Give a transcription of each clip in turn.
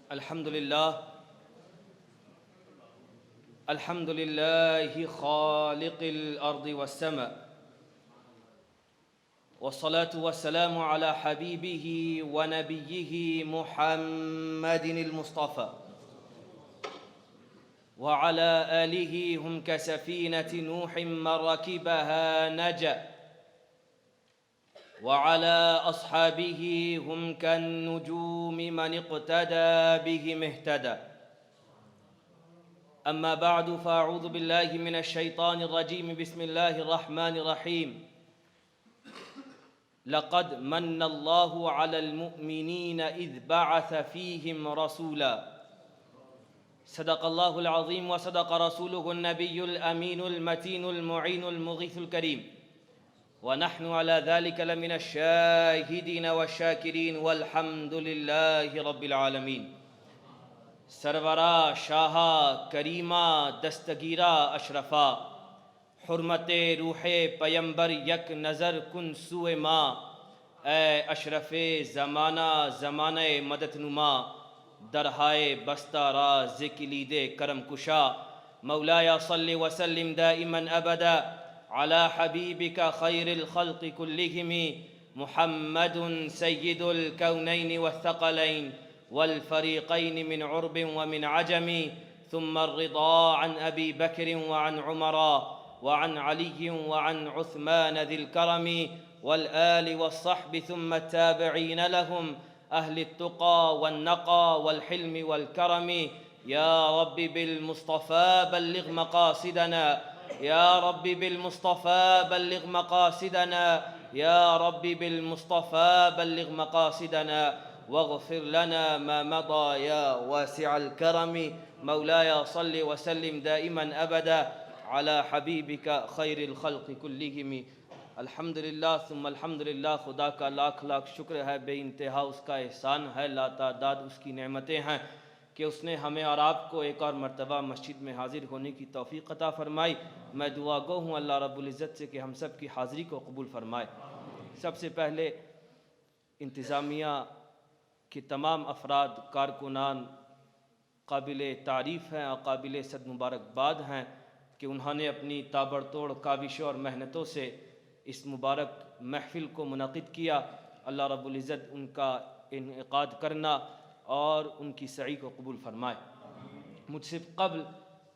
अल्हम्दुलिल्लाह खालिक़िल अर्दि वस्समा वस्सलातु वस्सलामु अला हबीबिही व नबिय्यिही मुहम्मदिनिल मुस्तफ़ा व अला आलिही हुम कसफ़ीनति नूहिम मरकिबहा नजा व अला अस्हाबिही हुम कन्नुजूमि मन इक़्तदा बिहिम इह्तदा। अम्मा बअदु फ़अऊज़ु बिल्लाहि मिनश शैतानिर रजीम बिस्मिल्लाहिर रहमानिर रहीम। लक़द मन्नल्लाहु अलल मुअ्मिनीन इज़ बअस फ़ीहिम रसूला। सदक़ल्लाहुल अज़ीम व सदक़ रसूलुहुन नबियुल अमीनुल मतीनुल मुईनुल मुग़ीथुल करीम व नहनु अला ज़ालिका लमिनश शाहिदीन वश्शाकिरीन वल्हम्दुलिल्लाहि रब्बिल आलमीन। सरवरा शाहा करीमा दस्तगीरा अशरफा हुर्मते रूहे पयंबर यक नज़र कुन सुए माँ ए अशरफ़े ज़माना ज़माने मददनुमा दरहाए बस्ता राज़ किलीदे करम कुशा मौलाया सल्लि वसल्लिम दाइमन अबदा अला हबीबिका खैरिल खल्क़ि कुल्लिहिम मुहम्मदुन सय्यिदुल कौनैन वस्सक़लैन वल फ़रीक़ैन मिन उर्ब व मिन अजम थुम्मा अर्रिदा अन अबी बकर व अन उमर व अन अली व अन उस्मान ज़िल करम वल आलि वस्सहबि थुम्मा अत्ताबिईन लहुम अहलि त्तुक़ा वन्नक़ा वल हिल्मि वल करम। या रब्बि बिल मुस्तफ़ा बल्लिग़ मक़ासिदना या रब्बि बिल मुस्तफ़ा बल्लिग़ मक़ासिदना या रब्बि बिल मुस्तफ़ा बल्लिग़ मक़ासिदना वग़फ़िर लना मा मदा या वासिअल करम। मौलाया सल्लि वसल्लिम दाइमन अबदा अला हबीबिका खैरिल खल्क़ि कुल्लिहिम। अल्हम्दुलिल्लाह सुम्मा अल्हम्दुलिल्लाह। खुदा का लाख लाख शुक्र है, बेइंतहा उसका एहसान है, लातादाद उसकी नेमतें हैं कि उसने हमें और आपको एक और मरतबा मस्जिद में हाज़िर होने की तौफ़ीक़ अता फ़रमाई। मैं दुआ गो हूँ अल्लाह रब्बुल इज़्ज़त से कि हम सब की हाज़िरी को कबूल फ़रमाए। सबसे पहले इंतज़ामिया कि तमाम अफराद कारकुनान काबिल तारीफ़ हैं और काबिल सद मुबारकबाद हैं कि उन्होंने अपनी ताबड़तोड़ काविशों और मेहनतों से इस मुबारक महफ़िल को मुनक़िद किया। अल्लाह रब्बुल इज़्ज़त उनका इनेक़ाद करना और उनकी सई को कबूल फ़रमाए। मुझसे कबल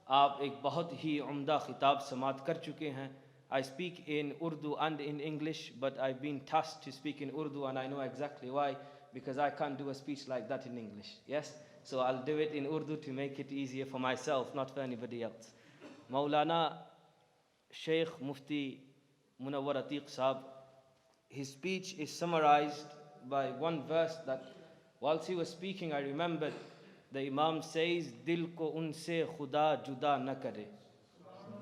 आप एक बहुत ही उम्दा ख़िताब समात कर चुके हैं। I speak in Urdu and in English, but I've been tasked to speak in Urdu and I know exactly why, because I can't do a speech like that in English. Yes? So I'll do it in Urdu to make it easier for myself, not for anybody else. Maulana Sheikh Mufti Munawwar Atiq Sahab, his speech is summarized by one verse that whilst he was speaking, I remembered the Imam says, Dil ko unse khuda juda na kare.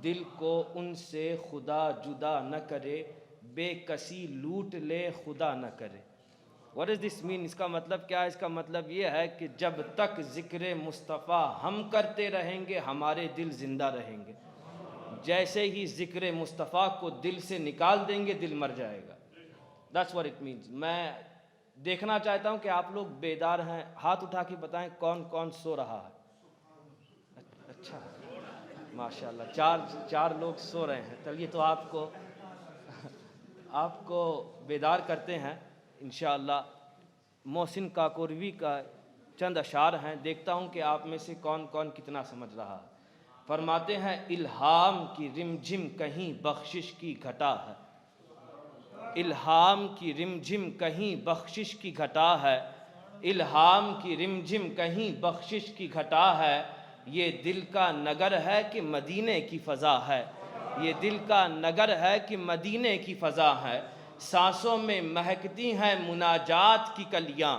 दिल को उनसे खुदा जुदा न करे, बेकसी लूट ले खुदा न करे। What does this mean? इसका मतलब क्या है? इसका मतलब ये है कि जब तक ज़िक्र मुस्तफ़ा हम करते रहेंगे हमारे दिल ज़िंदा रहेंगे। जैसे ही ज़िक्र मुस्तफ़ा को दिल से निकाल देंगे दिल मर जाएगा। That's what it means. मैं देखना चाहता हूँ कि आप लोग बेदार हैं, हाथ उठा के बताएं कौन कौन सो रहा है। अच्छा, माशाल्लाह चार लोग सो रहे हैं। चलिए तो आपको बेदार करते हैं इंशाअल्लाह। मोहसिन काकोरवी का चंद अशार हैं, देखता हूँ कि आप में से कौन कौन कितना समझ रहा है। फरमाते हैं, इल्हाम की रिमझिम कहीं बख्शिश की घटा है। इल्हाम की रिमझिम कहीं बख्शिश की घटा है। इल्हाम की रिमझिम कहीं बख्शिश की घटा है। ये दिल का नगर है कि मदीने की फ़ज़ा है। ये दिल का नगर है कि मदीने की फ़ज़ा है। सांसों में महकती हैं मुनाजात की कलियाँ।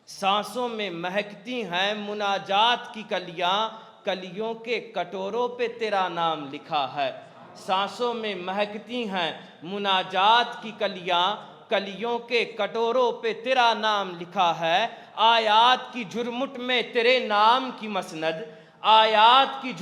सांसों में महकती हैं मुनाजात की कलियाँ। कलियों के कटोरों पे तेरा नाम लिखा है। सांसों में महकती हैं मुनाजात की कलियाँ। कलियों के कटोरों पे तेरा नाम लिखा है। आयात की झुरमुट में तेरे नाम की मसनद। आयात की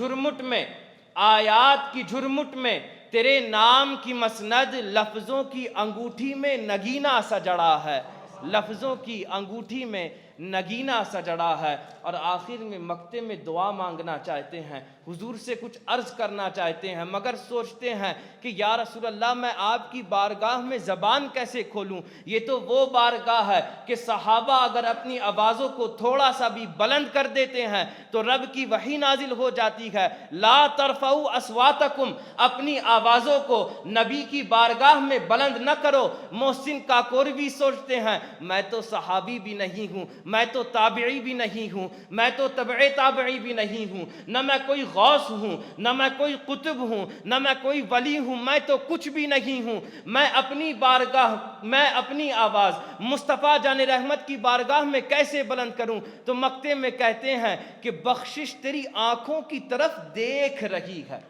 झुरमुट में तेरे नाम की मसनद। लफ्ज़ों की अंगूठी में नगीना सा जड़ा है। लफ्ज़ों की अंगूठी में नगीना सजड़ा है। और आखिर में मक्ते में दुआ मांगना चाहते हैं, हुजूर से कुछ अर्ज करना चाहते हैं, मगर सोचते हैं कि या रसूल अल्लाह मैं आपकी बारगाह में ज़बान कैसे खोलूं। ये तो वो बारगाह है कि सहाबा अगर अपनी आवाज़ों को थोड़ा सा भी बुलंद कर देते हैं तो रब की वही नाजिल हो जाती है, ला तरफऊ अस्वातकुम, अपनी आवाज़ों को नबी की बारगाह में बुलंद न करो। मोहसिन काकोर भी सोचते हैं मैं तो सहाबी भी नहीं हूँ, मैं तो ताबिई भी नहीं हूँ, मैं तो तबे ताबिई भी नहीं हूँ, न मैं कोई गौस हूँ, न मैं कोई कुतुब हूँ, न मैं कोई वली हूँ, मैं तो कुछ भी नहीं हूँ। मैं अपनी बारगाह, मैं अपनी आवाज़ मुस्तफ़ा जाने रहमत की बारगाह में कैसे बुलंद करूँ। तो मक्ते में कहते हैं कि बख्शिश तेरी आंखों की तरफ देख रही है,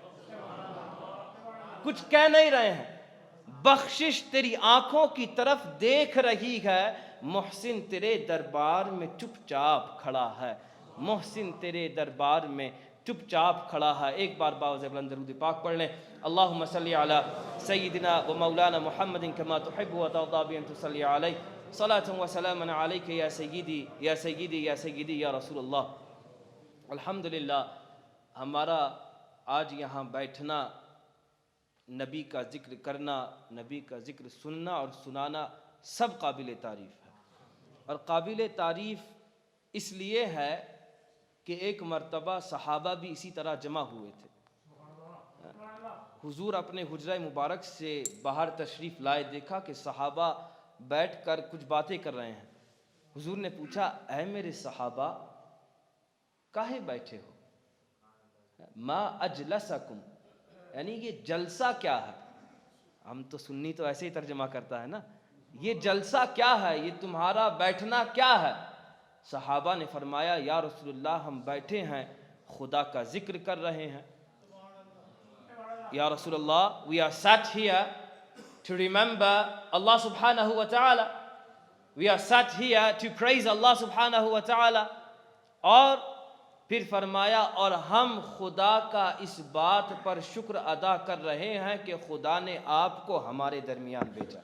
कुछ कह नहीं रहे हैं, बख्शिश तेरी आंखों की तरफ देख रही है। मोहसिन तेरे दरबार में चुपचाप खड़ा है, मोहसिन तेरे दरबार में चुपचाप खड़ा है। एक बार बावज़ बुलंद दरूद पाक पढ़ लें। अल्लाहुम्मा सल्ली अला सय्यिदिना व मौलाना मुहम्मदिन कमा तुहिब्बु व तर्दा बि अन तुसल्ली अलैहि सलातन व सलामन अलैका या सय्यिदी या सय्यिदी या सय्यिदी या रसूलल्लाह। अल्हम्दुलिल्लाह, हमारा आज यहाँ बैठना, नबी का ज़िक्र करना, नबी का ज़िक्र सुनना और सुनाना सब काबिल तारीफ़ है। और काबिल तारीफ़ इसलिए है कि एक मर्तबा सहाबा भी इसी तरह जमा हुए थे। हुजूर अपने हुजरा मुबारक से बाहर तशरीफ़ लाए, देखा कि सहाबा बैठ कर कुछ बातें कर रहे हैं। हुजूर ने पूछा, ऐ मेरे सहाबा काहे बैठे हो, मा अजलसकुम, यानी ये जलसा क्या है। हम तो सुन्नी तो ऐसे ही तर्जमा करता है ना, ये जलसा क्या है, ये तुम्हारा बैठना क्या है। सहाबा ने फरमाया, या रसूलुल्लाह हम बैठे हैं खुदा का जिक्र कर रहे हैं। या रसूलुल्लाह, we are sat here to remember Allah subhanahu wa ta'ala, we are sat here to praise Allah subhanahu wa ta'ala। और फिर फरमाया, और हम खुदा का इस बात पर शुक्र अदा कर रहे हैं कि खुदा ने आपको हमारे दरमियान भेजा।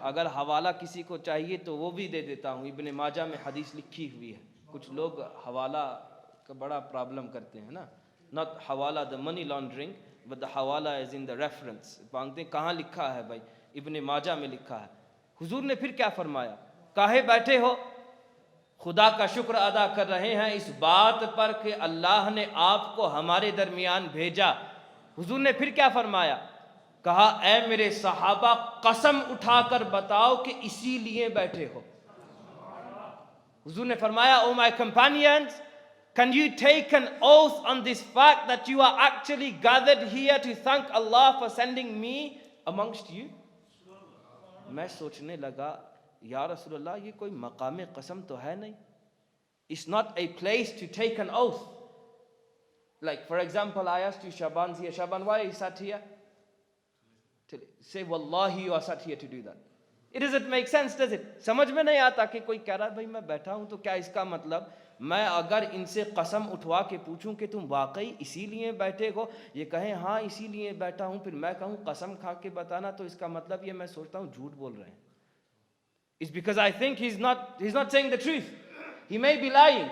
अगर हवाला किसी को चाहिए तो वो भी दे देता हूँ, इब्ने माजा में हदीस लिखी हुई है। कुछ लोग हवाला का बड़ा प्रॉब्लम करते हैं ना, नॉट हवाला the money laundering but the हवाला इज इन द रेफरेंस। मांगते हैं कहाँ लिखा है भाई, इब्ने माजा में लिखा है। हुजूर ने फिर क्या फरमाया, काहे बैठे हो, खुदा का शुक्र अदा कर रहे हैं इस बात पर कि अल्लाह ने आपको हमारे दरमियान भेजा। हुजूर ने फिर क्या फरमाया, कहा, ऐ मेरे सहाबा कसम उठाकर बताओ कि इसीलिए बैठे हो। हुजूर ने फरमाया, oh my companions, can you take an oath on this fact that you are actually gathered here to thank Allah for sending me amongst you? मैं सोचने लगा, या रसूलल्लाह ये कोई मकाम कसम तो है नहीं। It's not a place to take an oath. Like for example, I asked you, Shaban's here. Shaban, why are you sat here? To say, Wallahi, you are sat here to do that. It doesn't make sense, does it? समझ में नहीं आता कि कोई कह रहा है भाई मैं बैठा हूं तो क्या इसका मतलब, मैं अगर इनसे कसम उठवा के पूछूं कि तुम वाकई इसीलिए बैठे हो, ये कहें हाँ इसीलिए बैठा हूं, फिर मैं कहूं कसम खा के बताना, तो इसका मतलब ये मैं सोचता हूं झूठ बोल रहे हैं। It's because I think he's not saying the truth. He may be lying.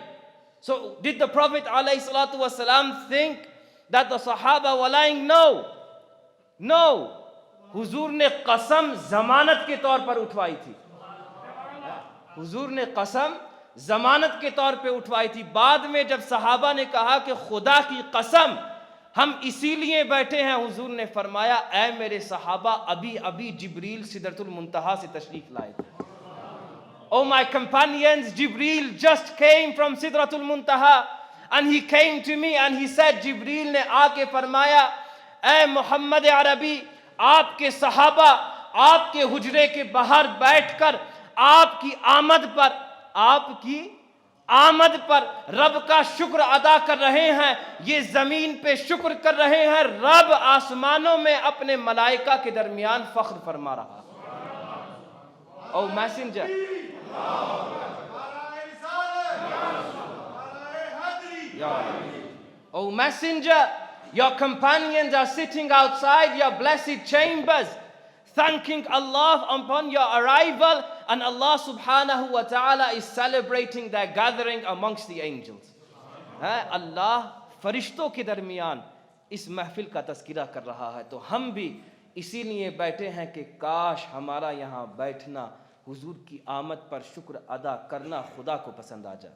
So did the Prophet ﷺ think that the Sahaba were lying? No. No. हुजूर ने कसम जमानत के तौर पर उठवाई थी। हुजूर ने कसम जमानत के तौर पे उठवाई थी। बाद में जब सहाबा ने कहा कि खुदा की कसम हम इसीलिए बैठे हैं, हुजूर ने फरमाया, ऐ मेरे सहाबा अभी अभी जिब्रील सिदरतुल मुंतहा से तशरीफ लाए थे। Oh my companions, Jibreel just came from Sidratul Muntaha and he came to me and he said, Jibreel ने आके फरमाया, ऐ मोहम्मद अरबी, आपके सहाबा आपके हुजरे के बाहर बैठकर आपकी आमद पर रब का शुक्र अदा कर रहे हैं। ये जमीन पे शुक्र कर रहे हैं, रब आसमानों में अपने मलाइका के दरमियान फख्र फरमा रहा। ओ messenger, O messenger, your companions are sitting outside your blessed chambers, thanking Allah upon your arrival And Allah subhanahu wa ta'ala is celebrating their gathering amongst the angels. अल्लाह फरिश्तों के दरमियान इस महफिल का तज़किरा कर रहा है, तो हम भी इसीलिए बैठे हैं कि काश हमारा यहाँ बैठना, हुजूर की आमद पर शुक्र अदा करना खुदा को पसंद आ जाए.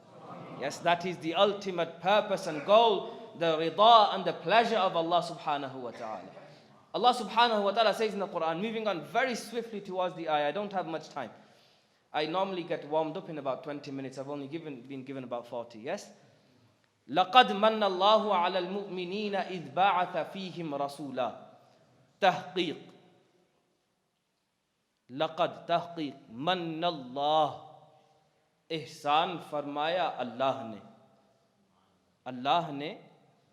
Yes, that is the ultimate purpose and goal, the rida and the pleasure of Allah subhanahu wa ta'ala. Allah subhanahu wa ta'ala says in the Quran, moving on very swiftly towards the ayah, I don't have much time. I normally get warmed up in about 20 minutes. I've only been given about 40, yes? لَقَدْ مَنَّ اللَّهُ عَلَى الْمُؤْمِنِينَ إِذْ بَعَثَ فِيهِمْ رَسُولًا. تحقیق, لقد تحقیق, من اللہ, احسان فرمایا اللہ نے, اللہ نے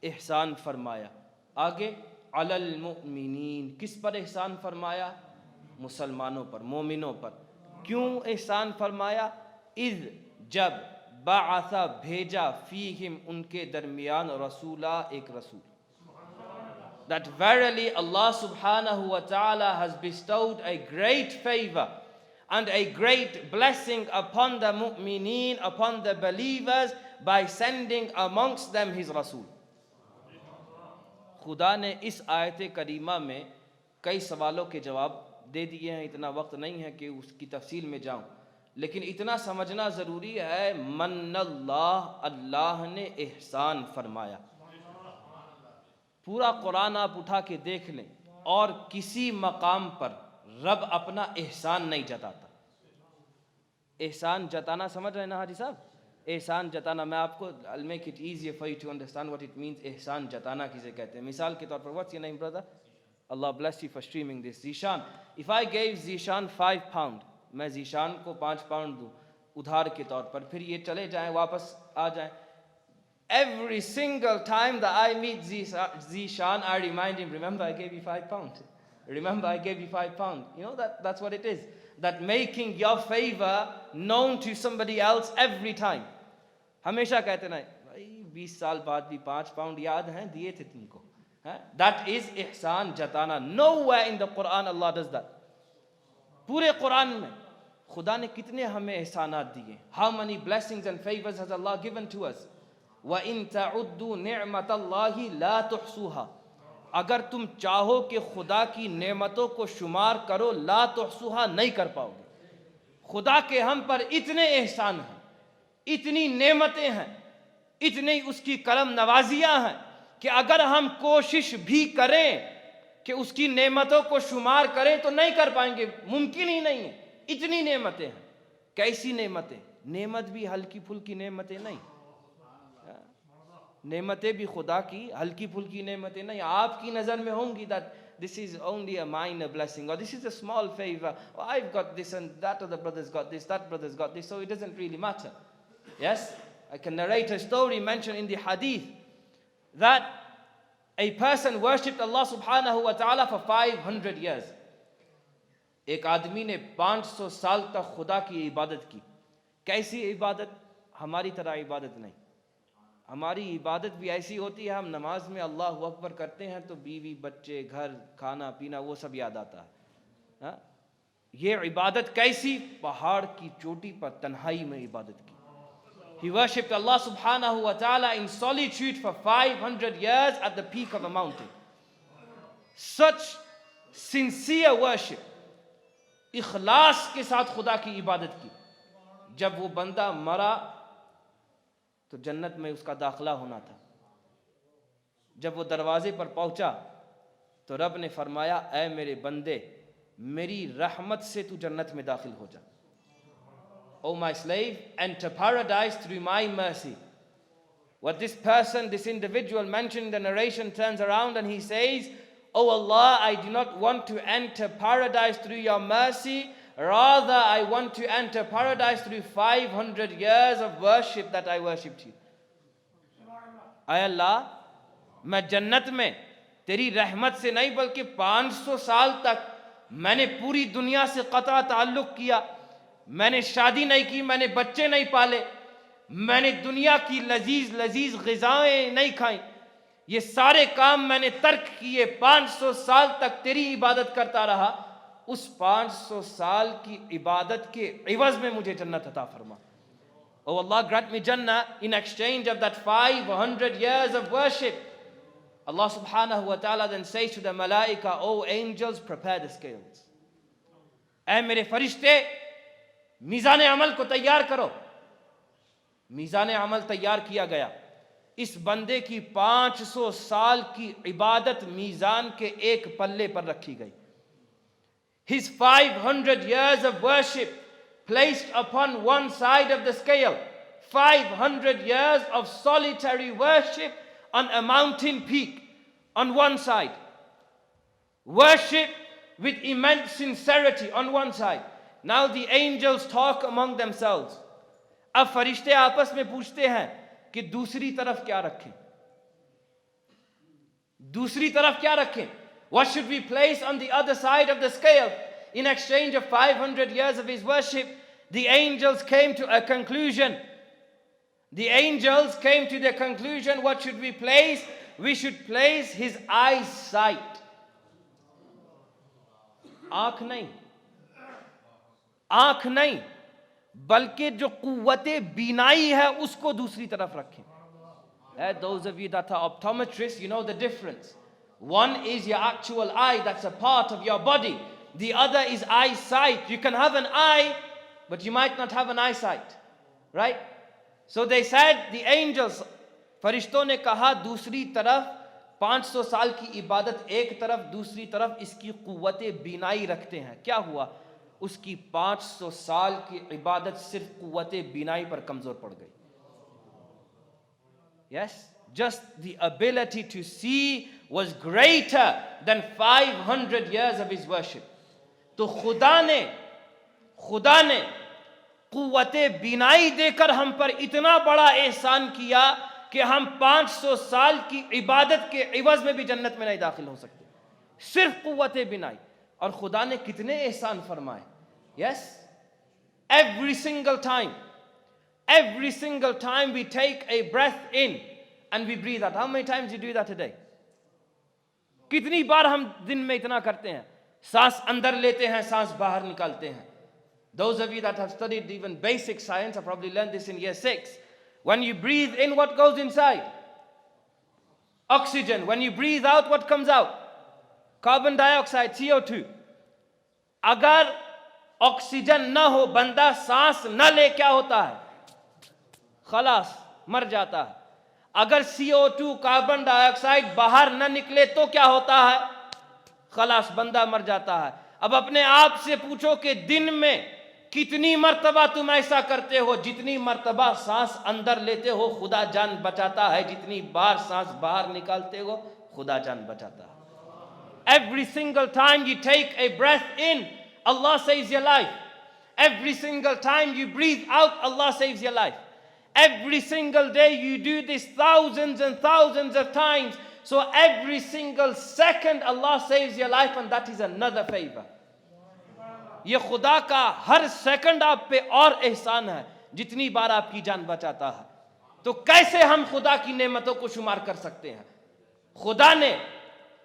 احسان فرمایا. آگے علی المؤمنین, کس پر احسان فرمایا؟ مسلمانوں پر, مومنوں پر. کیوں احسان فرمایا؟ اذ, جب, بعث, بھیجا, فیہم, ان کے درمیان, رسولا, ایک رسول. That verily Allah subhanahu wa ta'ala has bestowed a great favor and a great blessing upon the mu'mineen, upon the believers, by sending amongst them his Rasul. खुदा ने इस आयत करीमा में कई सवालों के जवाब दे दिए हैं. इतना वक्त नहीं है कि उसकी तफसील में जाऊं, लेकिन इतना समझना ज़रूरी है, मन्नल्लाह, अल्लाह ने एहसान फरमाया. पूरा कुरान आप उठा के देख लें और किसी मकाम पर रब अपना एहसान नहीं जताता. एहसान जताना समझ रहे हैं ना हाजी साहब? एहसान जताना, मैं आपको I'll make it easier for you to understand what it means. एहसान जताना किसे कहते हैं? मिसाल के तौर पर, what's your name brother? Allah bless you for streaming this. Zishan, if I gave Zishan 5 pound, मैं Zishan को 5 pound दूं उधार के तौर पर, फिर ये चले जाएं, वापस आ जाएं. Every single time that I meet Zishan, I remind him, remember I gave you 5 pound. Remember I gave you 5 pound. You know, that's what it is. That making your favor known to somebody else every time. हमेशा कहते ना, भाई 20 साल बाद भी 5 pound याद हैं, दिए थे तुमको. That is ihsan jatana. Nowhere in the Quran Allah does that. पूरे कुरान में खुदा ने कितने हमें एहसानात दिए. How many blessings and favors has Allah given to us? وَإِن تَعُدُّوا نِعْمَةَ اللَّهِ لَا تُحْصُوهَا. अगर तुम चाहो कि खुदा की नेमतों को शुमार करो, ला तुहसूहा, नहीं कर पाओगे. खुदा के हम पर इतने एहसान हैं, इतनी नेमतें हैं, इतनी उसकी करम नवाजियां हैं कि अगर हम कोशिश भी करें कि उसकी नेमतों को शुमार करें तो नहीं कर पाएंगे. मुमकिन ही नहीं है. इतनी नेमतें हैं. कैसी नेमतें? नेमत भी हल्की फुल्की नेमतें नहीं. नेमतें भी खुदा की हल्की फुल्की नेमतें नहीं. आपकी नज़र में होंगी that this is only a minor blessing, or this is a small favor, or I've got this and that other brother's got this, that brother's got this, so it doesn't really matter. Yes, I can narrate a story mentioned in the hadith that a person worshipped Allah subhanahu wa ta'ala for 500 years. एक आदमी ने 500 साल तक खुदा की इबादत की. कैसी इबादत? हमारी तरह इबादत नहीं. हमारी इबादत भी ऐसी होती है, हम नमाज में अल्लाह अकबर करते हैं तो बीवी, बच्चे, घर, खाना पीना वो सब याद आता है. ये इबादत कैसी? पहाड़ की चोटी पर तन्हाई में इबादत की. He worshipped Allah subhanahu wa ta'ala in solitude for 500 years at the peak of a mountain. Such sincere worship, इखलास के साथ खुदा की इबादत की. जब वो बंदा मरा तो जन्नत में उसका दाखिला होना था. जब वो दरवाजे पर पहुंचा तो रब ने फरमाया, ऐ मेरे बंदे, मेरी रहमत से तू जन्नत में दाखिल हो जा. O my slave, enter paradise through my mercy. What this person, this individual mentioned in the narration, turns around and he says, Oh Allah, I do not want to enter paradise through your mercy. Rather, I want to enter paradise through 500 years of worship that I worshipped you. Ay Allah, मैं जन्नत में तेरी रहमत से नहीं बल्कि 500 साल तक मैंने पूरी दुनिया से कता ताल्लुक किया. मैंने शादी नहीं की, मैंने बच्चे नहीं पाले, मैंने दुनिया की लजीज लजीज ग़िज़ाएं नहीं खाई. ये सारे काम मैंने तर्क किए. 500 साल तक तेरी इबादत करता रहा उस 500 साल की इबादत के इवज में मुझे जन्नत अता फरमा. Oh Allah, grant me Jannah in exchange of that 500 years of worship. Allah subhanahu wa ta'ala then says to the malaika, oh angels, prepare the scales. ऐ मेरे फरिश्ते, मीज़ान अमल को तैयार करो. मीज़ान अमल तैयार किया गया. इस बंदे की 500 साल की इबादत मीज़ान के एक पल्ले पर रखी गई. His 500 years of worship placed upon one side of the scale. 500 years of solitary worship on a mountain peak on one side. Worship with immense sincerity on one side. Now the angels talk among themselves. अब फरिश्ते आपस में पूछते हैं कि दूसरी तरफ क्या रखें? दूसरी तरफ क्या रखें? What should we place on the other side of the scale? In exchange of 500 years of his worship, the angels came to a conclusion. The angels came to the conclusion, what should we place? We should place his eyesight. आंख नहीं, आंख नहीं, बल्कि जो कुव्वते बीनाई है उसको दूसरी तरफ रखें. Those of you that are optometrists, you know the difference. One is your actual eye, that's a part of your body. The other is eyesight. You can have an eye, but you might not have an eyesight. Right? So they said, the angels, फरिश्तों ने कहा दूसरी तरफ 500 साल की इबादत एक तरफ, दूसरी तरफ इसकी कुव्वते बीनाई रखते हैं. क्या हुआ? उसकी 500 साल की इबादत सिर्फ कुव्वते बीनाई पर कमजोर पड़ गई. Yes, just the ability to see was greater than 500 years of his worship. तो खुदा ने कुव्वते बीनाई देकर हम पर इतना बड़ा एहसान किया कि हम 500 साल की इबादत के इवज में भी जन्नत में नहीं दाखिल हो सकते, सिर्फ कुव्वते बीनाई. और खुदा ने कितने एहसान फरमाए. Yes, every single time we take a breath in and we breathe out. How many times you do that a day? कितनी बार हम दिन में इतना करते हैं? सांस अंदर लेते हैं, सांस बाहर निकालते हैं. Those of you that have studied even basic science have probably learned this in year 6. When you breathe in, what goes inside? Oxygen. When you breathe out, what comes out? Carbon dioxide, CO2. अगर oxygen न हो, बंदा सांस न ले, क्या होता है? खलास, मर जाता है. अगर CO2 कार्बन डाइऑक्साइड बाहर न निकले तो क्या होता है? खलास, बंदा मर जाता है. अब अपने आप से पूछो कि दिन में कितनी मर्तबा तुम ऐसा करते हो? जितनी मर्तबा सांस अंदर लेते हो खुदा जान बचाता है, जितनी बार सांस बाहर निकालते हो खुदा जान बचाता है. Every single time you take a breath in, Allah saves your life. Every single time you breathe out, Allah saves your life. Every single day you do this thousands and thousands of times. So every single second Allah saves your life, and that is another favor. ये खुदा का हर second आप पे और एहसान है जितनी बार आपकी जान बचाता है. तो कैसे हम खुदा की नेमतों को शुमार कर सकते हैं? खुदा ने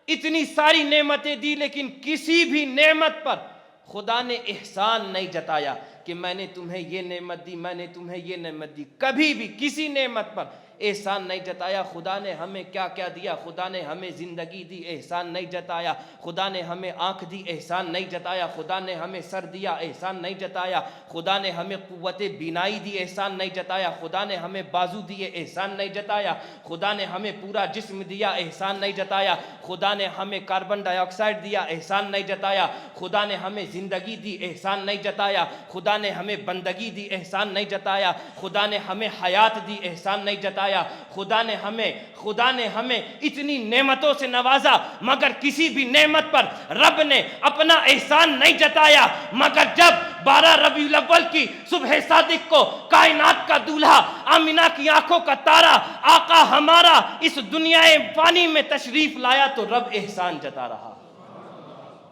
इतनी सारी नेमतें दी, लेकिन किसी भी नेमत पर खुदा ने एहसान नहीं जताया कि मैंने तुम्हें ये नेमत दी, मैंने तुम्हें ये नेमत दी. कभी भी किसी नेमत पर एहसान नहीं जताया. खुदा ने हमें क्या क्या दिया? खुदा ने हमें जिंदगी दी, एहसान नहीं जताया. खुदा ने हमें आंख दी, एहसान नहीं जताया. खुदा ने हमें सर दिया, एहसान नहीं जताया. खुदा ने हमें कुव्वते बीनाई दी, एहसान नहीं जताया. खुदा ने हमें बाजू दिए, एहसान नहीं जताया. खुदा ने हमें पूरा जिस्म दिया, एहसान नहीं जताया. खुदा ने हमें कार्बन डाइऑक्साइड दिया, एहसान नहीं जताया. खुदा ने हमें जिंदगी दी, एहसान नहीं जताया. खुदा ने हमें बंदगी दी, एहसान नहीं जताया. खुदा ने हमें हयात दी, एहसान नहीं जताया. खुदा ने हमें इतनी नेमतों से नवाजा, मगर किसी भी नेमत पर रब ने अपना एहसान नहीं जताया. मगर जब 12 रबीउल अव्वल की सुबह सादिक को कायनात का दूल्हा, आमिना की आंखों का तारा, आका हमारा इस दुनिया फानी में तशरीफ लाया, तो रब एहसान जता रहा.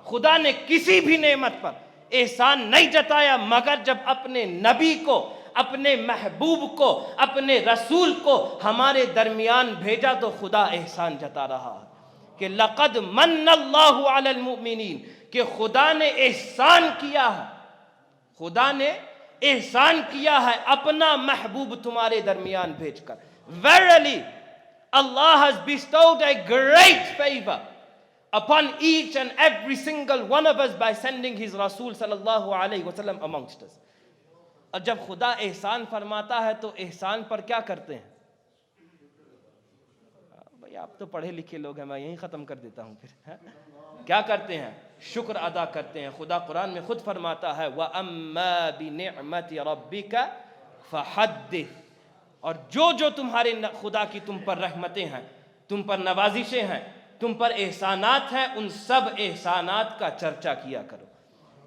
खुदा ने किसी भी नेमत पर एहसान नहीं जताया, मगर जब अपने नबी को, अपने महबूब को, अपने रसूल को हमारे दरमियान भेजा, तो खुदा एहसान जता रहा कि लक़द मन्नल्लाहु अलल मुमिनीन, कि खुदा ने एहसान किया है, खुदा ने एहसान किया है अपना महबूब तुम्हारे दरमियान भेजकर. Verily, Allah has bestowed a great favor upon each and every single one of us by sending His Rasul sallallahu alaihi wasallam amongst us. और जब खुदा एहसान फरमाता है तो एहसान पर क्या करते हैं? भाई आप तो पढ़े लिखे लोग हैं, मैं यहीं ख़त्म कर देता हूँ फिर. है? क्या करते हैं? शुक्र अदा करते हैं. खुदा कुरान में खुद फरमाता है व अम्मा बिनिअमति रब्बिका फहद्दिथ. और जो तुम्हारे खुदा की तुम पर रहमतें हैं, तुम पर नवाजिशें हैं, तुम पर एहसानात हैं, उन सब एहसानात का चर्चा किया करो.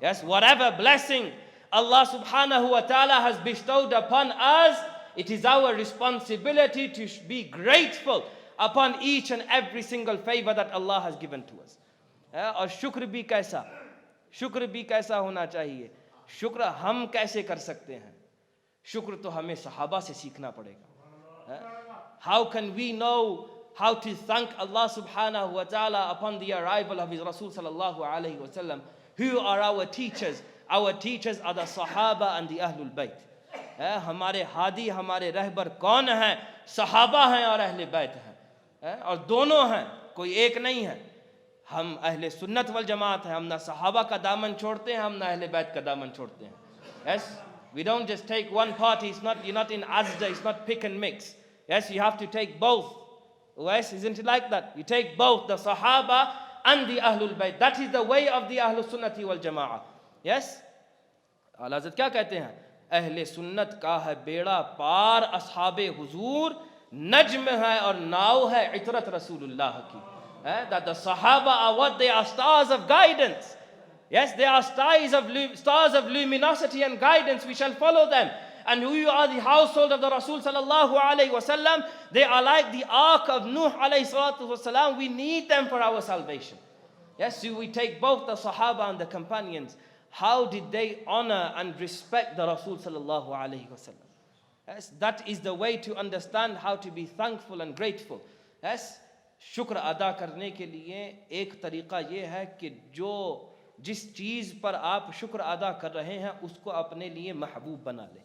Yes, whatever blessing Allah subhanahu wa ta'ala has bestowed upon us, it is our responsibility to be grateful upon each and every single favor that Allah has given to us. और शुक्र भी कैसा होना चाहिए? शुक्र हम कैसे कर सकते हैं? शुक्र तो हमें सहाबा से सीखना पड़ेगा. How can we know how to thank Allah subhanahu wa ta'ala upon the arrival of His Rasul sallallahu alayhi wa sallam? Who are our teachers? Our teachers are the Sahaba and the Ahlul Bayt. हमारे हादी, हमारे रहबर कौन हैं? सहाबा हैं और अहले बैत हैं. और दोनों हैं, कोई एक नहीं है. हम अहले सुन्नत वल जमात हैं. हम ना सहाबा का दामन छोड़ते हैं, हम ना अहले बैत का दामन छोड़ते हैं. Yes, we don't just take one party. You're not in Azda. It's not pick and mix. Yes, you have to take both. Yes, isn't it like that? You take both the Sahaba and the Ahlul Bayt. That is the way of the Ahlul Sunnati wal Jama'ah. Yes? आला हज़रत क्या कहते हैं? अहले सुन्नत का है बेड़ा पार, असहाबे हुजूर नज्म है और नाव है इतरत रसूलुल्लाह की. That the Sahaba are what? They are stars of guidance. Yes, they are stars of luminosity and guidance. We shall follow them. And who are the household of the Rasul sallallahu alayhi wa sallam? They are like the ark of Nuh alayhi salatu wasalam. We need them for our salvation. Yes, so we take both the Sahaba and the companions. How did they honor and respect the Rasul sallallahu alayhi wa sallam? Yes, that is the way to understand how to be thankful and grateful. Yes, शुक्र अदा करने के लिए एक तरीका ये है कि जिस चीज़ पर आप शुक्र अदा कर रहे हैं उसको अपने लिए महबूब बना लें.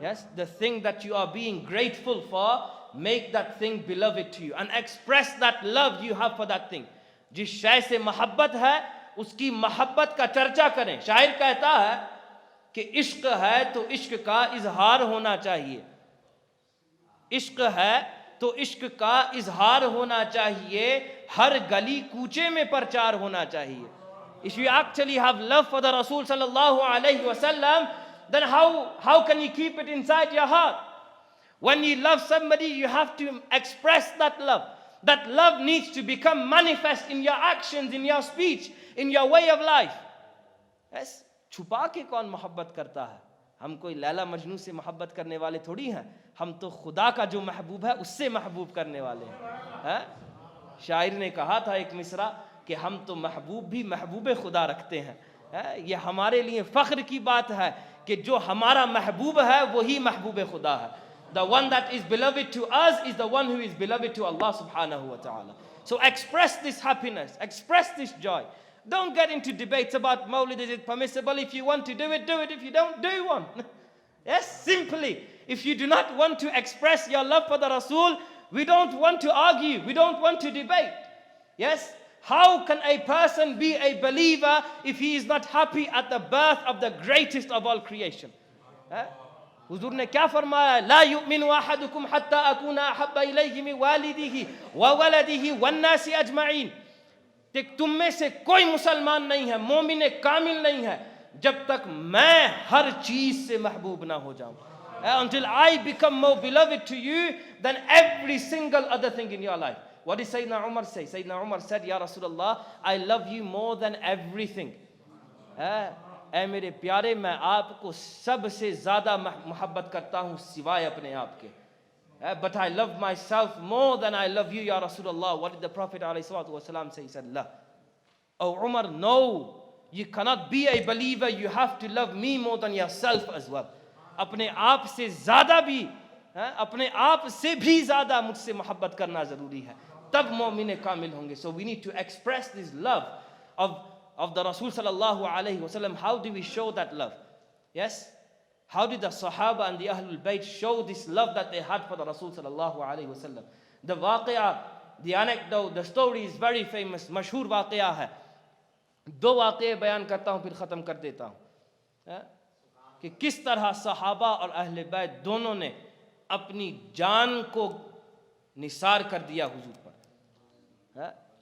Yes, the thing that you are being grateful for, make that thing beloved to you and express that love you have for that thing. जिस शय से मोहब्बत है उसकी मोहब्बत का चर्चा करें. शायर कहता है कि इश्क है तो इश्क का इजहार होना चाहिए. इश्क है तो इश्क का इजहार होना चाहिए. हर गली कूचे में प्रचार होना चाहिए. If you actually have love for the Rasul sallallahu alayhi wa sallam, then how can you keep it inside your heart? When you love somebody, you have to express that love. That love needs to become manifest in your actions, in your speech, in your way of life. Yes? छुपा के कौन मोहब्बत करता है? हम कोई लैला मजनू से मोहब्बत करने वाले थोड़ी हैं. हम तो खुदा का जो महबूब है उससे महबूब करने वाले हैं. शायर ने कहा था एक मिसरा कि हम तो महबूब भी महबूब खुदा रखते हैं. ये हमारे लिए फ़ख्र की बात है कि जो हमारा महबूब है वही महबूब खुदा है. The one that is beloved to us is the one who is beloved to Allah subhanahu wa ta'ala. So express this happiness, express this joy. Don't get into debates about Mawlid. Is it permissible? If you want to do it, do it. If you don't, do one. Yes, simply. If you do not want to express your love for the Rasul, we don't want to argue. We don't want to debate. Yes? How can a person be a believer if he is not happy at the birth of the greatest of all creation? हुजूर ने क्या फरमाया? ला युमिनु अहदुकुम हत्ता अकूना अहब्बा इलैहि मिन वालिदिही व वलदिही one नासि अजमईन. तुम में से कोई मुसलमान नहीं है, मोमिन कामिल नहीं है जब तक मैं हर चीज से महबूब ना हो जाऊं. Until I become more beloved to you than every single other thing in your life. What did Sayyidina Umar say? Sayyidina Umar said, Ya Rasulullah, I love you more than everything. ऐ मेरे प्यारे, मैं आपको सबसे ज़्यादा मोहब्बत करता हूँ सिवाय अपने आप के. But I love myself more than I love you, Ya Rasulullah. What did the Prophet ﷺ say? He said, La. Oh Umar, no. You cannot be a believer. You have to love me more than yourself as well. अपने आप से ज़्यादा भी, अपने आप से भी ज़्यादा मुझसे मोहब्बत करना ज़रूरी है. तब मोमिन कामिल होंगे. So we need to express this love of of the Rasul sallallahu alayhi wasallam, how do we show that love? Yes? How did the Sahaba and the Ahlul Bayt show this love that they had for the Rasul sallallahu alayhi wasallam? The waqi'ah, the anecdote, the story is very famous, मशहूर वाक़या है. दो वाक़े बयान करता हूँ फिर ख़त्म कर देता हूँ कि किस तरह सहाबा और अहले बैत दोनों ने अपनी जान को निसार कर दिया हुजूर पर.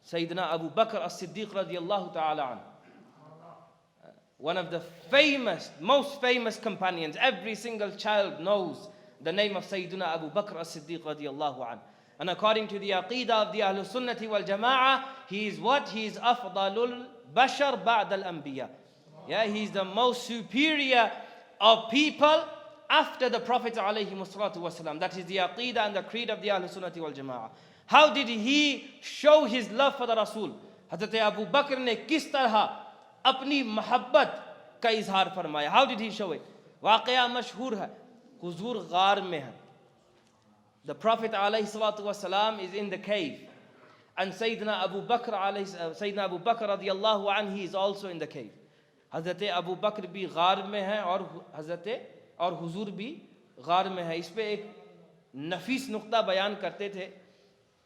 सैयदना अबू बकर as-सिद्दीक़ रज़ियल्लाहु ताला अन्हु, one of the famous, most famous companions. Every single child knows the name of Sayyidina Abu Bakr as-Siddiq radiallahu anhu. And according to the Aqidah of the Ahlul Sunnati wal Jama'ah, he is what? He is Afdalul Bashar Ba'd al-Anbiya. Yeah, he is the most superior of people after the Prophet alayhi wassalatu wassalam. That is the Aqidah and the creed of the Ahlul Sunnati wal Jama'ah. How did he show his love for the Rasul? Hazrat Abu Bakr ne kis tarah अपनी मोहब्बत का इजहार फरमाया. How did he show it? वाक़या मशहूर है. हुजूर गार में है. द प्रॉफिट अलैहिस्सलातु वस्सलाम is in the cave and सैयदना अबू बकर रज़ियल्लाहु अन्हु he is also in the cave. हज़रत अबू बकर भी गार में है और हुजूर भी गार में है. इस पे एक नफीस नुक्ता बयान करते थे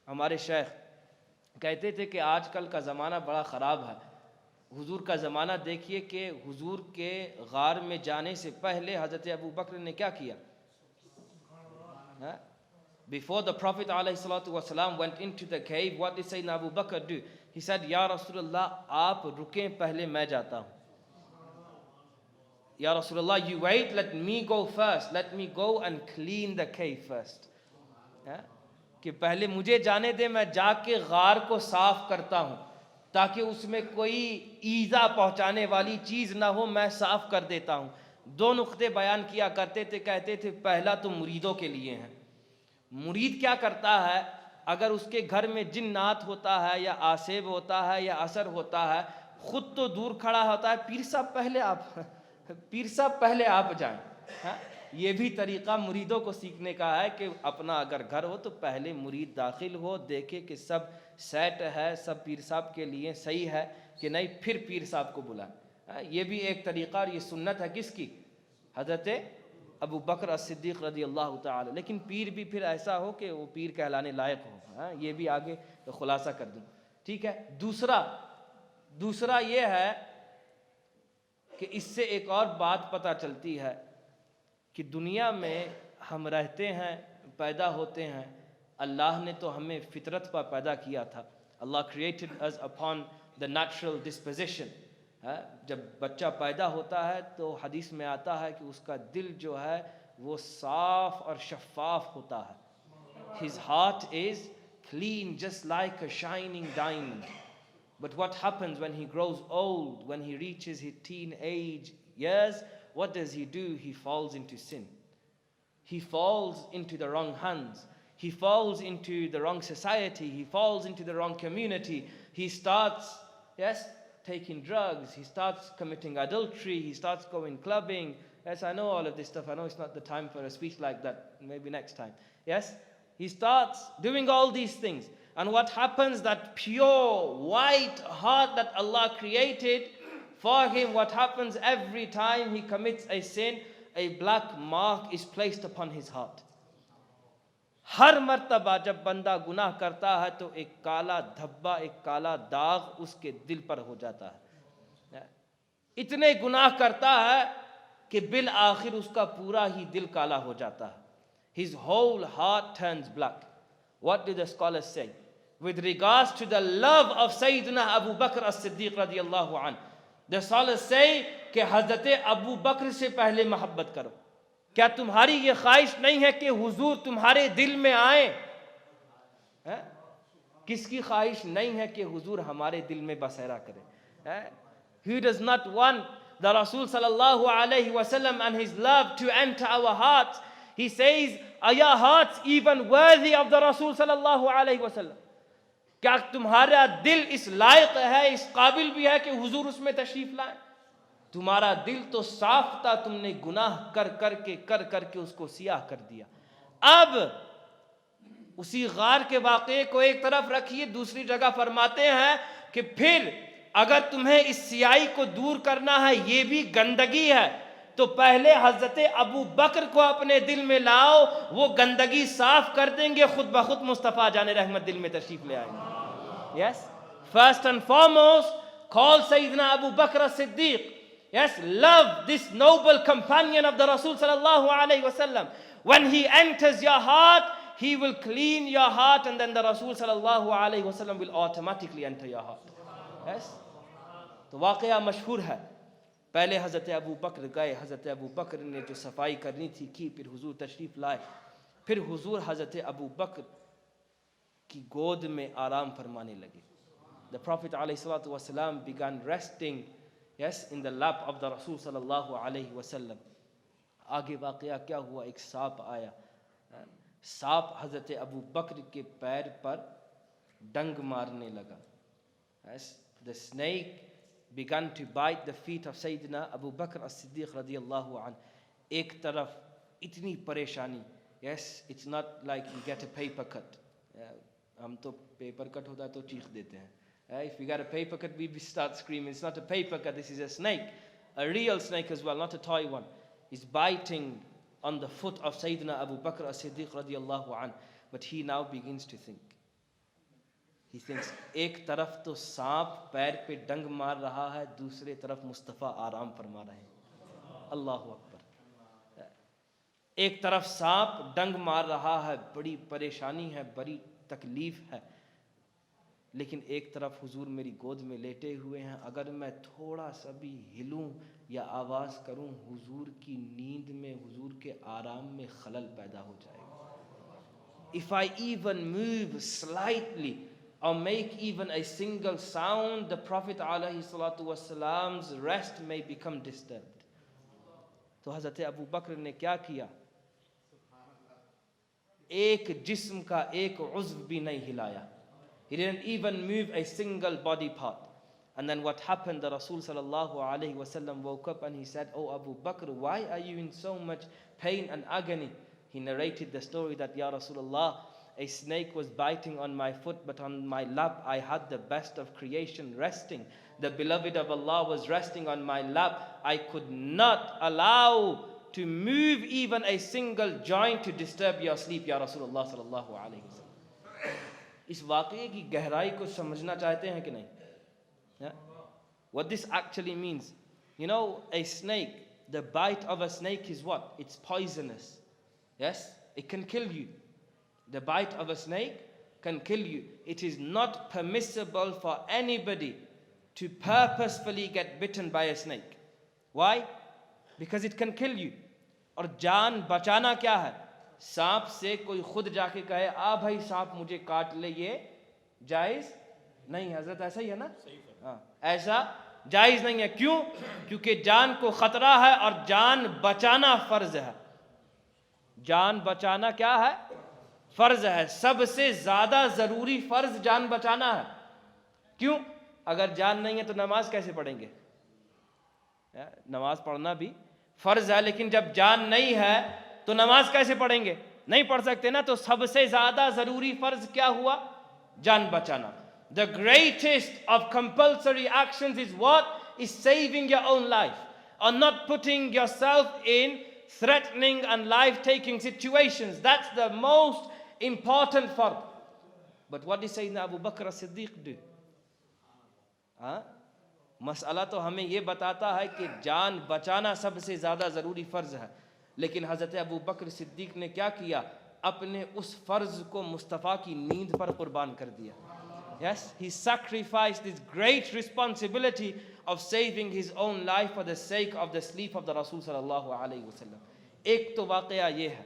हमारे शेख. कहते थे कि आजकल का ज़माना बड़ा ख़राब है. हुजूर का ज़माना देखिए कि हुजूर के गार में जाने से पहले हज़रत अबू बकर ने क्या किया? Before the Prophet ﷺ went into the cave, what did Sayyidina Abu Bakr do? He said, Ya Rasulullah, आप रुकें पहले मैं जाता हूँ. Ya Rasulullah, you wait, let me go first. Let me go and clean the cave first. कि पहले मुझे जाने दे, मैं जाके गार को साफ करता हूँ ताकि उसमें कोई ईज़ा पहुंचाने वाली चीज़ ना हो, मैं साफ़ कर देता हूँ. दो नुक्ते बयान किया करते थे. कहते थे पहला तो मुरीदों के लिए है. मुरीद क्या करता है? अगर उसके घर में जिन्नात होता है या आसेब होता है या असर होता है, ख़ुद तो दूर खड़ा होता है, पीर साहब पहले आप जाएं. ये भी तरीक़ा मुरीदों को सीखने का है कि अपना अगर घर हो तो पहले मुरीद दाखिल हो, देखे कि सब सेट है, सब पीर साहब के लिए सही है कि नहीं, फिर पीर साहब को बुलाएं. ये भी एक तरीक़ा और ये सुन्नत है किसकी? हज़रत अबू बकर as-सिद्दीक़ रज़ियल्लाहु ताला. लेकिन पीर भी फिर ऐसा हो कि वो पीर कहलाने लायक हो. ये भी आगे तो खुलासा कर दूँ. ठीक है. दूसरा ये है कि इससे एक और बात पता चलती है कि दुनिया में हम रहते हैं, पैदा होते हैं. अल्लाह ने तो हमें फितरत पर पैदा किया था. Allah created us upon the natural disposition. जब बच्चा पैदा होता है तो हदीस में आता है कि उसका दिल जो है वो साफ और शफाफ होता है. His heart is clean just like a shining diamond. But what happens when he grows old, when he reaches his teenage years, what does he do? He falls into sin. He falls into the wrong hands. He falls into the wrong society. He falls into the wrong community. He starts, taking drugs. He starts committing adultery. He starts going clubbing. Yes, I know all of this stuff. I know it's not the time for a speech like that. Maybe next time. Yes? He starts doing all these things. And what happens? That pure white heart that Allah created for him, what happens every time he commits a sin? A black mark is placed upon his heart. हर मर्तबा जब बंदा गुनाह करता है तो एक काला धब्बा, एक काला दाग उसके दिल पर हो जाता है. इतने गुनाह करता है कि बिल आखिर उसका पूरा ही दिल काला हो जाता है. His whole heart turns black. What do the scholars say? With regards to the love of Sayyidina Abu Bakr as-Siddiq radiyallahu anhu, the scholars say कि हज़रत अबू बकर से पहले मोहब्बत करो. क्या तुम्हारी ये ख्वाहिश नहीं है कि हुजूर तुम्हारे दिल में आए? किसकी ख्वाहिश नहीं है कि हुजूर हमारे दिल में बसेरा करे? Who does not want the Rasul sallallahu alayhi wasallam and his love to enter our hearts? He says, are your hearts even worthy of the Rasul sallallahu alayhi wasallam? क्या तुम्हारा दिल इस लायक है, इस काबिल भी है कि हुजूर उसमें तशरीफ लाए? तुम्हारा दिल तो साफ था, तुमने गुनाह कर करके उसको सियाह कर दिया. अब उसी गार के वाक़े को एक तरफ रखिए, दूसरी जगह फरमाते हैं कि फिर अगर तुम्हें इस सियाही को दूर करना है, ये भी गंदगी है, तो पहले हजरत अबू बकर को अपने दिल में लाओ, वो गंदगी साफ कर देंगे, खुद ब खुद मुस्तफ़ा जाने रहमत दिल में तशरीफ ले आएंगे। Yes, first and foremost call Sayyidina Abu Bakr as-Siddiq. Yes, love this noble companion of the Rasul sallallahu alayhi wasallam. When he enters your heart, he will clean your heart, and then the Rasul sallallahu alayhi wasallam will automatically enter your heart. Yes, तो वाक़या मशहूर है, पहले हज़रत Abu बकर गए, हज़रत Abu बकर ने जो सफाई करनी थी की, फिर हुजूर तशरीफ़ लाए, फिर हुजूर हज़रत अबू बकर की गोद में आराम फरमाने लगे। The Prophet ﷺ began resting, yes, in the lap of the Rasul sallallahu alaihi wasallam. आगे वाक़या क्या हुआ, एक सांप आया, सांप हज़रत अबू बकर के पैर पर डंग मारने लगा। Yes, the snake began to bite the feet of Sayyidina Abu Bakr as-Siddiq radiyallahu anh. एक तरफ इतनी परेशानी, yes, it's not like you get a paper cut. हम तो पेपर कट होता है तो चीख देते हैं। If we got a paper cut, we start screaming. It's not a paper cut, this is a snake, a real snake as well, not a toy one. He's biting on the foot of Sayyidina Abu Bakr as-Siddiq radiyallahu anh. But he now begins to think. He thinks, एक तरफ तो सांप पैर पे डंग मार रहा है, दूसरे तरफ मुस्तफ़ा आराम फरमा रहे हैं। अल्लाहु अकबर। एक तरफ सांप डंग मार रहा है, बड़ी परेशानी है, बड़ी तकलीफ है, लेकिन एक तरफ हुजूर मेरी गोद में लेटे हुए हैं, अगर मैं थोड़ा सा भी हिलूं या आवाज़ करूं, हुजूर की नींद में, हुजूर के आराम में खलल पैदा हो जाएगा। If I even move slightly or make even a single sound, the Prophet ﷺ's rest may become disturbed. तो हज़रत अबू बकर ने क्या किया, एक जिस्म का एक उज़्व भी नहीं हिलाया। He didn't even move a single body part. And then what happened, the Rasul sallallahu alayhi wasallam woke up and he said, "Oh Abu Bakr, why are you in so much pain and agony?" He narrated the story that, Ya Rasulullah, a snake was biting on my foot, but on my lap I had the best of creation resting. The beloved of Allah was resting on my lap. I could not allow to move even a single joint to disturb your sleep, Ya Rasulullah sallallahu alayhi wasallam. इस वाक़ये की गहराई को समझना चाहते हैं कि नहीं? Yeah? What this actually means, you know, a snake, the bite of a snake is what? It's poisonous. Yes, it can kill you. The bite of a snake can kill you. It is not permissible for anybody to purposefully get bitten by a snake. Why? Because it can kill you. और जान बचाना क्या है? सांप से कोई खुद जाके कहे, आ भाई सांप मुझे काट ले, ये जायज नहीं। हजरत ऐसा ही है ना? हाँ, ऐसा जायज नहीं है। क्यों? क्योंकि जान को खतरा है और जान बचाना फर्ज है। जान बचाना क्या है? फर्ज है। सबसे ज्यादा जरूरी फर्ज जान बचाना है। क्यों? अगर जान नहीं है तो नमाज कैसे पढ़ेंगे? नमाज पढ़ना भी फर्ज है, लेकिन जब जान नहीं है तो नमाज कैसे पढ़ेंगे? नहीं पढ़ सकते ना। तो सबसे ज्यादा जरूरी फर्ज क्या हुआ? जान बचाना। The greatest of compulsory actions is what? Is saving your own life, or not putting yourself in threatening and life-taking situations. That's the most important fard. But what did Sayyidina Abu Bakr as-Siddiq do? मसला तो हमें ये बताता है कि जान बचाना सबसे ज़्यादा ज़रूरी फ़र्ज़ है, लेकिन हज़रत अबू बकर सिद्दीक़ ने क्या किया? अपने उस फ़र्ज़ को मुस्तफ़ा की नींद पर कुर्बान कर दिया। Yes, he sacrificed this great responsibility of saving his own life for the sake of the sleep of the Rasul sallallahu alaihi wasallam. एक तो वाक़या ये है।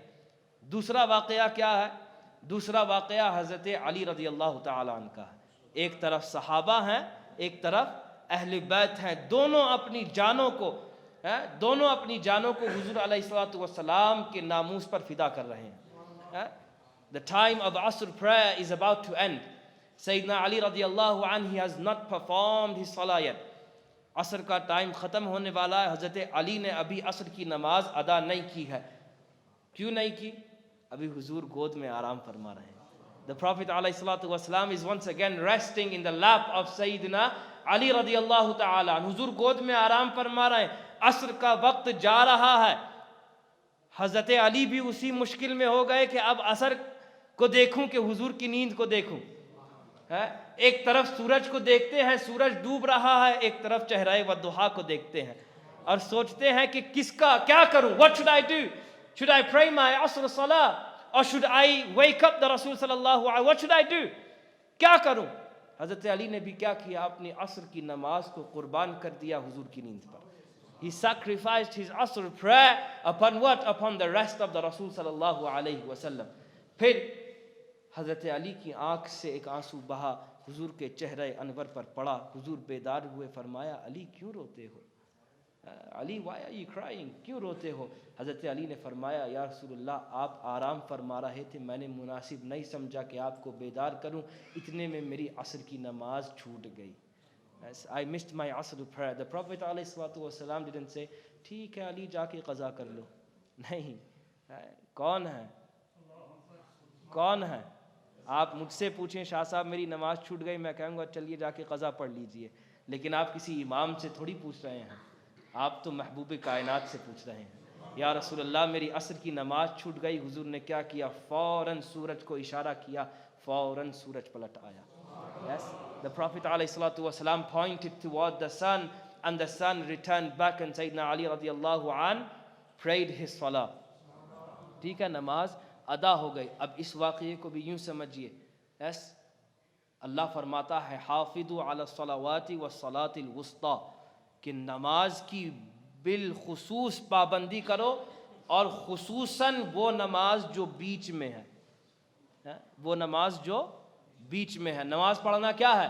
दूसरा वाक़या क्या है? दूसरा वाक़या हज़रत अली रज़ी अल्लाह तआला अन्हु का है। एक तरफ सहाबा हैं, एक तरफ अहले बैत हैं। दोनों अपनी जानों को हुज़ूर अलैहिस्सलातु वस्सलाम के नामूस पर फिदा कर रहे हैं। The time of Asr prayer is about to end. Sayyidina Ali radiyallahu anhu, he has not performed his salah yet. असर का टाइम ख़त्म होने वाला है। हज़रत अली ने अभी असर की नमाज अदा नहीं की है। क्यों नहीं की? अभी हुजूर गोद में आराम फरमा रहे हैं। The Prophet ﷺ is once again resting in the lap of Sayyidina Ali रज़ी अल्लाह ताला अन्हु हुजूर गोद में आराम फरमा रहे हैं, असर का वक्त जा रहा है। हज़रत अली भी उसी मुश्किल में हो गए कि अब असर को देखूं कि हुजूर की नींद को देखूं। है, एक तरफ सूरज को देखते हैं, सूरज डूब रहा है, एक तरफ चेहरे वद्दुहा को देखते हैं और सोचते हैं कि किसका क्या करूं, what should I do, should I pray my असर सलाह और should I wake up the रसूल सल्लल्लाहु अलैहि, व्हाट शुड आई डू, क्या करूं। हजरत अली ने भी क्या किया, अपनी असर की नमाज को कुर्बान कर दिया हुजूर की नींद पर। He sacrificed his asr prayer upon what? Upon the rest of the Rasul sallallahu alaihi wasallam. फिर हजरत अली की आंख से एक आंसू बहा, हुजूर के चेहरे अनवर पर पड़ा। हुजूर बेदार हुए, फरमाया अली क्यों रोते हो, Ali why are you crying, क्यों रोते हो। हजरत अली ने फरमाया या रसूलल्लाह, आप आराम फरमा रहे थे, मैंने मुनासिब नहीं समझा कि आपको बेदार करूं, इतने में मेरी असर की नमाज छूट गई। I missed my asr prayer. The Prophet ﷺ didn't say, ठीक है अली जाके क़ज़ा कर लो। नहीं, कौन है, कौन है। आप मुझसे पूछें शाह साहब मेरी नमाज छूट गई, मैं कहूँगा चलिए जाके क़ज़ा पढ़ लीजिए, लेकिन आप किसी इमाम से थोड़ी पूछ रहे हैं, आप तो महबूब कायनात से पूछ रहे हैं। या रसूलल्लाह मेरी असर की नमाज छूट गई, हुजूर ने क्या किया, फ़ौरन सूरज को इशारा किया, फ़ौरन सूरज पलट आया। Yes, the Prophet ﷺ pointed toward the sun and the sun returned back and Sayyidina Ali radiyallahu an prayed his salah. ठीक है, नमाज अदा हो गई। अब इस वाक़ये को भी यूँ समझिए, यस, अल्लाह फरमाता है हाफिदु अला सलावाति व सलातिल वुस्ता, कि नमाज की बिलखुसूस पाबंदी करो और खुसूसन वो नमाज जो बीच में है, वो नमाज जो बीच में है। नमाज पढ़ना क्या है,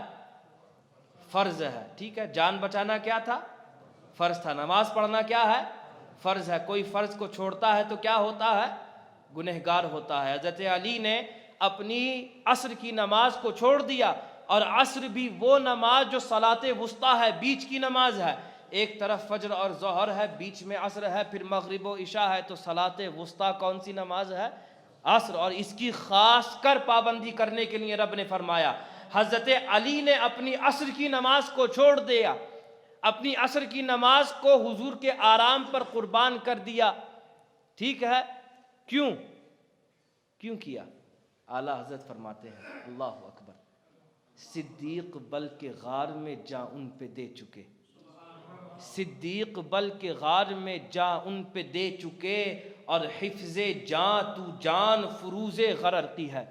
फर्ज है। ठीक है, जान बचाना क्या था, फर्ज था। नमाज पढ़ना क्या है, फर्ज है। कोई फर्ज को छोड़ता है तो क्या होता है, गुनहगार होता है। हज़रत अली ने अपनी असर की नमाज को छोड़ दिया, और असर भी वो नमाज जो सलाते वुस्ता है, बीच की नमाज है। एक तरफ फजर और ज़ोहर है, बीच में असर है, फिर मगरिब व इशा है, तो सलाते वुस्ता कौन सी नमाज है, असर। और इसकी खास कर पाबंदी करने के लिए रब ने फरमाया, हज़रत अली ने अपनी असर की नमाज को छोड़ दिया, अपनी असर की नमाज को हुजूर के आराम पर कुर्बान कर दिया। ठीक है, क्यों, क्यों किया। आला हज़रत फरमाते हैं, अल्लाह अकबर, सिद्दीक बल के गार में जा उन पे दे चुके, सिद्दीक बल के गार में जा उन पे दे चुके, और हिफ्ज़े जान तू जान फुरूज़े गरर की है।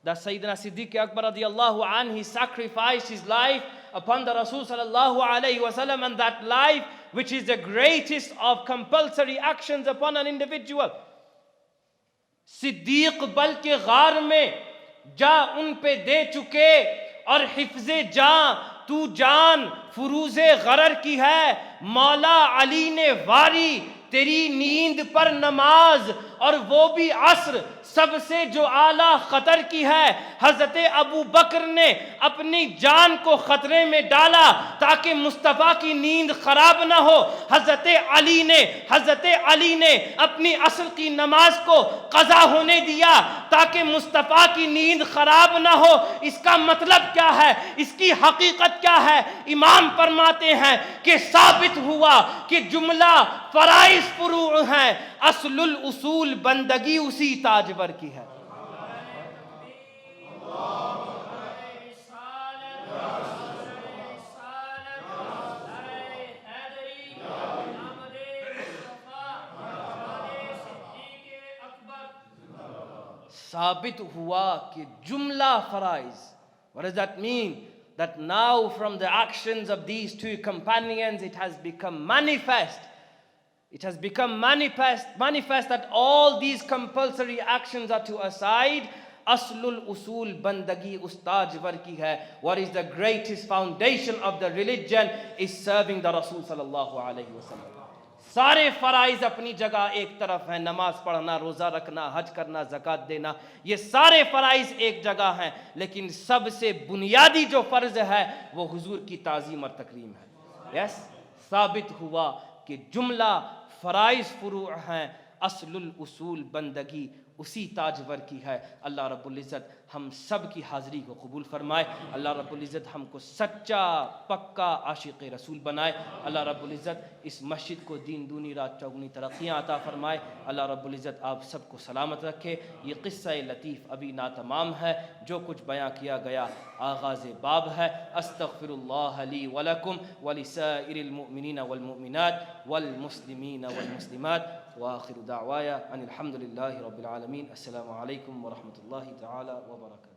That Sayyidina Siddiq Akbar radiyallahu anh, he sacrificed his life upon the Rasul sallallahu alayhi wa sallam, and that life which is the greatest of compulsory actions upon an individual. Siddique बल के गार में जा उन पे दे चुके, और हिफ्ज़े जान तू जान फुरूज़े गरर की है। मौला अली ने वारी तेरी नींद पर नमाज, और वो भी असर, सबसे जो आला खतर की है। हज़रत अबू बकर ने अपनी जान को खतरे में डाला ताकि मुस्तफ़ा की नींद खराब ना हो। हज़रत अली ने अपनी असर की नमाज को क़ज़ा होने दिया ताकि मुस्तफ़ा की नींद खराब ना हो। इसका मतलब क्या है, इसकी हकीकत क्या है। इमाम फरमाते हैं कि साबित हुआ कि जुमला फराइज़ फुरू हैं, असलुल उसूल बंदगी उसी ताजवर की है। साबित हुआ कि जुमला फराइज, what does that mean? That now from the actions of these two companions it has become manifest. It has become manifest that all these compulsory actions are to aside. Aslul usul bandagi ustajvar ki hai. What is the greatest foundation of the religion is serving the Rasul sallallahu alaihi wasallam. सारे फ़राइज़ अपनी जगह एक तरफ हैं, नमाज पढ़ना, रोज़ा रखना, हज करना, ज़कात देना, ये सारे फ़राइज़ एक जगह हैं, लेकिन सबसे बुनियादी जो फ़र्ज़ है वो हुजूर की ताज़ीम और तकरीम है। यस, साबित हुआ कि जुमला फ़राइज़ फ़ुरू हैं, असलुल उसूल बंदगी उसी ताजवर की है। अल्लाह रब्बुल इज़्ज़त हम सब की हाज़िरी को कबूल फरमाए। अल्लाह रब्बुल इज़्ज़त हमको सच्चा पक्का आशिक़ रसूल बनाए। अल्लाह रब्बुल इज़्ज़त इस मस्जिद को दीन दूनी रात चौगुनी तरक्कियाँ अता फरमाए। अल्लाह रब्बुल इज़्ज़त आप सबको सलामत रखे। ये क़िस्सा लतीफ़ अभी नातमाम है, जो कुछ बयां किया गया आगाज़ बाब है। अस्तग़फ़िरुल्लाह ली व लकुम व लिसाइरिल मुमिनीन वल मुमिनात वल मुस्लिमीन वल मुस्लिमात व आखिरु दाअवाया अनिल हम्दुलिल्लाहि रब्बिल आलमीन। अस्सलामु अलैकुम व रहमतुल्लाहि तआला व बरकातुहू।